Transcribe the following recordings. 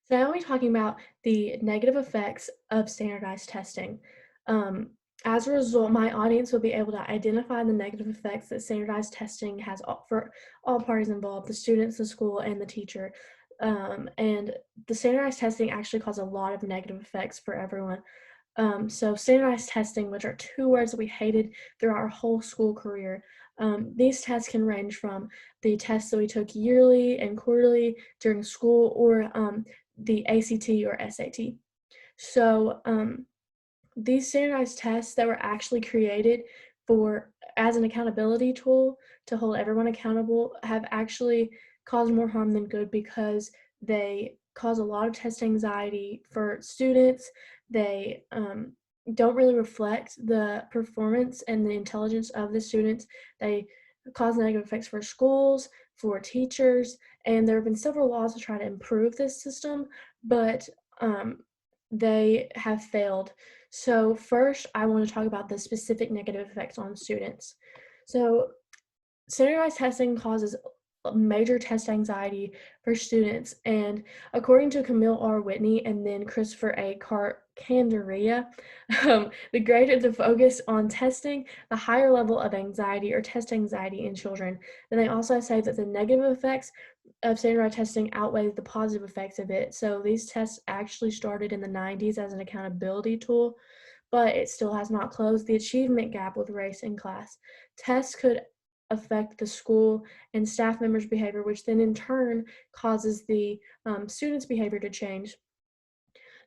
So now we'll be talking about the negative effects of standardized testing. Um, as a result, my audience will be able to identify the negative effects that standardized testing has for all parties involved, the students, the school, and the teacher. And the standardized testing actually causes a lot of negative effects for everyone. So standardized testing, which are two words that we hated throughout our whole school career. These tests can range from the tests that we took yearly and quarterly during school, or the ACT or SAT. So these standardized tests that were actually created for as an accountability tool to hold everyone accountable have actually caused more harm than good because they cause a lot of test anxiety for students. They don't really reflect the performance and the intelligence of the students. They cause negative effects for schools, for teachers, and there have been several laws to try to improve this system, but um, they have failed. So first, I want to talk about the specific negative effects on students. So standardized testing causes major test anxiety for students, and according to Camille R. Whitney and then Christopher A. Candaria, the greater the focus on testing, the higher level of anxiety or test anxiety in children. And they also say that the negative effects of standardized testing outweighs the positive effects of it. So these tests actually started in the 90s as an accountability tool, but it still has not closed the achievement gap with race and class. Tests could affect the school and staff members' behavior, which then in turn causes the students' behavior to change.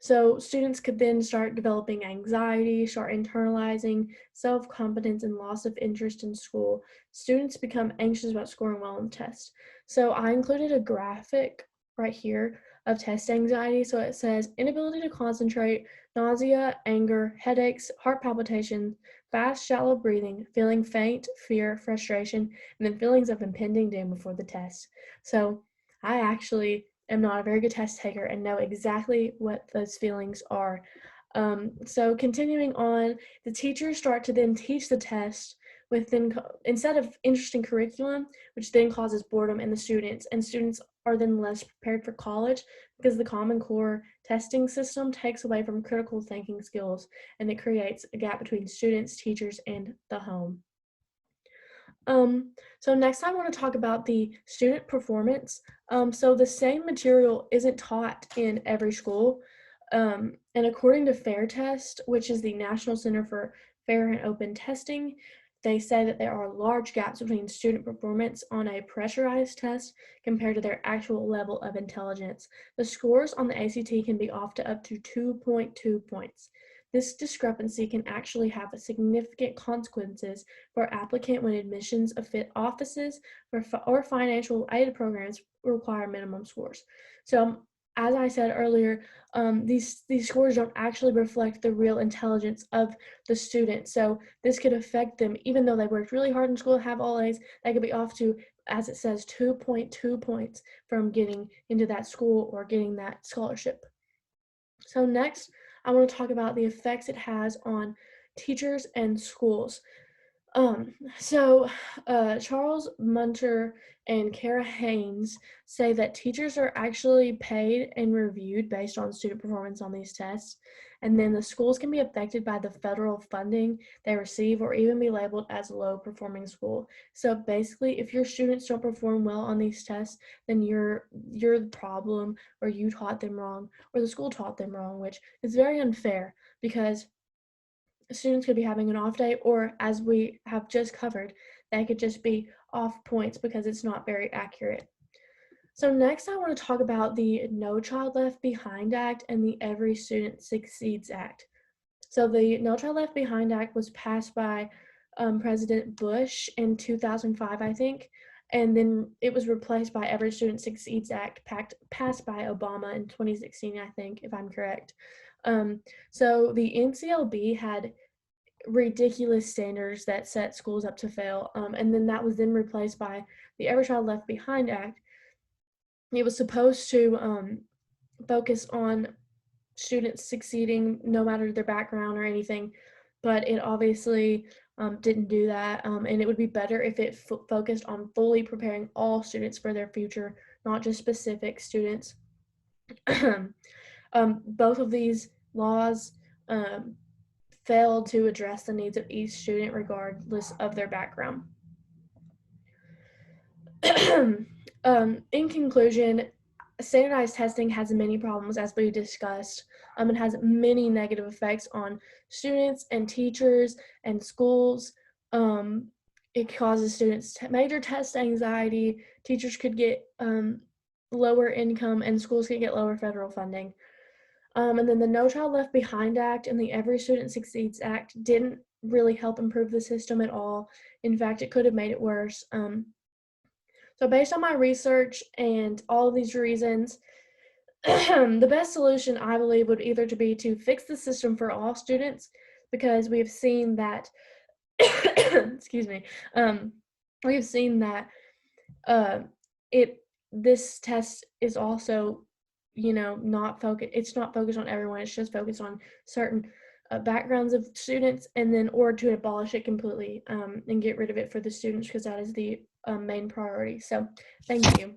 So students could then start developing anxiety, start internalizing self-confidence and loss of interest in school. Students become anxious about scoring well on the test. So I included a graphic right here of test anxiety. So it says inability to concentrate, nausea, anger, headaches, heart palpitations, fast, shallow breathing, feeling faint, fear, frustration, and then feelings of impending doom before the test. So I actually am not a very good test taker and know exactly what those feelings are. So continuing on, the teachers start to then teach the test instead of interesting curriculum, which then causes boredom in the students, and students are then less prepared for college because the Common Core testing system takes away from critical thinking skills, and it creates a gap between students, teachers, and the home. So next I want to talk about the student performance. So the same material isn't taught in every school. And according to Fair Test, which is the National Center for Fair and Open Testing, they say that there are large gaps between student performance on a pressurized test compared to their actual level of intelligence. The scores on the ACT can be off to up to 2.2 points. This discrepancy can actually have significant consequences for applicant when admissions of fit offices or financial aid programs require minimum scores. So as I said earlier, these scores don't actually reflect the real intelligence of the student. So this could affect them, even though they worked really hard in school, have all A's, they could be off to, as it says, 2.2 points from getting into that school or getting that scholarship. So next, I want to talk about the effects it has on teachers and schools. Charles Munter and Kara Haynes say that teachers are actually paid and reviewed based on student performance on these tests, and then the schools can be affected by the federal funding they receive or even be labeled as a low performing school. So basically, if your students don't perform well on these tests, then you're the problem, or you taught them wrong, or the school taught them wrong, which is very unfair because students could be having an off day, or as we have just covered, they could just be off points because it's not very accurate. So next I want to talk about the No Child Left Behind Act and the Every Student Succeeds Act. So the No Child Left Behind Act was passed by President Bush in 2005, I think, and then it was replaced by Every Student Succeeds Act, passed by Obama in 2016, I think, if I'm correct. So the NCLB had ridiculous standards that set schools up to fail. And then that was then replaced by the Every Child Left Behind Act. It was supposed to focus on students succeeding no matter their background or anything, but it obviously didn't do that. And it would be better if it focused on fully preparing all students for their future, not just specific students. Both of these laws failed to address the needs of each student regardless of their background. In conclusion, standardized testing has many problems, as we discussed. It has many negative effects on students and teachers and schools. It causes students major test anxiety. Teachers could get lower income, and schools could get lower federal funding. And then the No Child Left Behind Act and the Every Student Succeeds Act didn't really help improve the system at all. In fact, it could have made it worse. So based on my research and all of these reasons, the best solution, I believe, would either to be to fix the system for all students, because we have seen that, excuse me, we have seen that this test is also, not focused. It's not focused on everyone. It's just focused on certain backgrounds of students, and then or to abolish it completely and get rid of it for the students, because that is the main priority. So thank you.